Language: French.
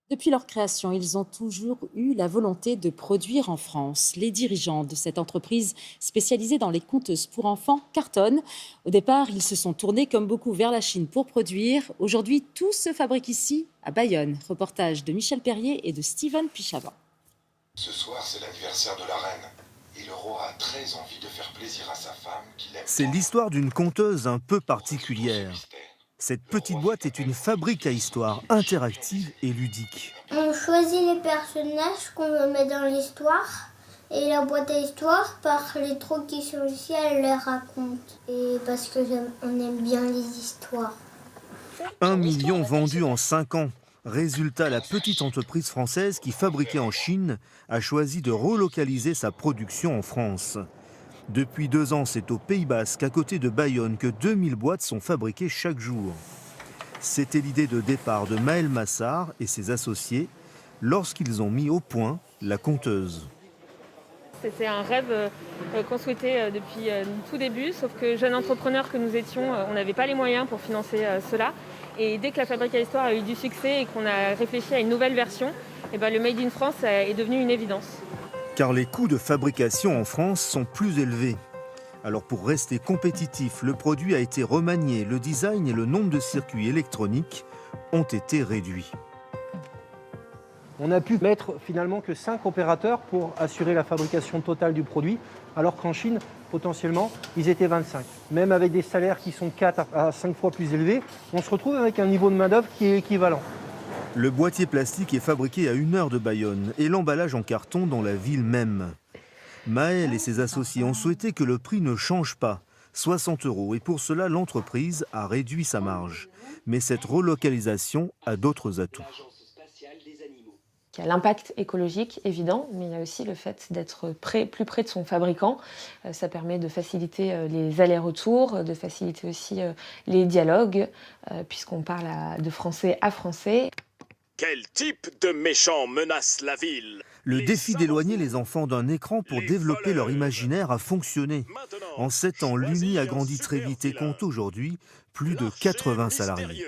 Depuis leur création, ils ont toujours eu la volonté de produire en France. Les dirigeants de cette entreprise spécialisée dans les conteuses pour enfants cartonnent. Au départ, ils se sont tournés comme beaucoup vers la Chine pour produire. Aujourd'hui, tout se fabrique ici, à Bayonne. Reportage de Michel Perrier et de Steven Pichava. Ce soir, c'est l'anniversaire de la reine. Et le roi a très envie de faire plaisir à sa femme qu'il aime C'est tant. l'histoire d'une conteuse un peu Pour résoudre ce particulière. mystère, Cette le petite roi boîte fait est une appel fabrique à aux histoire esprits interactive et ludique. On choisit les personnages qu'on veut mettre dans l'histoire. Et la boîte à histoire, par les trous qui sont ici, elle les raconte. Et parce que on aime bien les histoires. 1 million vendus en 5 ans. Résultat, la petite entreprise française qui fabriquait en Chine a choisi de relocaliser sa production en France. Depuis 2 ans, c'est au Pays Basque, à côté de Bayonne, que 2000 boîtes sont fabriquées chaque jour. C'était l'idée de départ de Maël Massard et ses associés lorsqu'ils ont mis au point la conteuse. C'était un rêve qu'on souhaitait depuis le tout début, sauf que jeunes entrepreneurs que nous étions, on n'avait pas les moyens pour financer cela. Et dès que la Fabrique à Histoire a eu du succès et qu'on a réfléchi à une nouvelle version, le Made in France est devenu une évidence. Car les coûts de fabrication en France sont plus élevés. Alors pour rester compétitif, le produit a été remanié, le design et le nombre de circuits électroniques ont été réduits. On a pu mettre finalement que 5 opérateurs pour assurer la fabrication totale du produit, alors qu'en Chine, potentiellement, ils étaient 25. Même avec des salaires qui sont 4 à 5 fois plus élevés, on se retrouve avec un niveau de main-d'œuvre qui est équivalent. Le boîtier plastique est fabriqué à 1 heure de Bayonne et l'emballage en carton dans la ville même. Maël et ses associés ont souhaité que le prix ne change pas, 60 €, et pour cela l'entreprise a réduit sa marge. Mais cette relocalisation a d'autres atouts. Il y a l'impact écologique évident, mais il y a aussi le fait d'être plus près de son fabricant. Ça permet de faciliter les allers-retours, de faciliter aussi les dialogues, puisqu'on parle de français à français. Quel type de méchant menace la ville? Le défi d'éloigner les enfants d'un écran pour développer leur imaginaire a fonctionné. En 7 ans, l'Uni a grandi très vite et compte aujourd'hui plus de 80 salariés.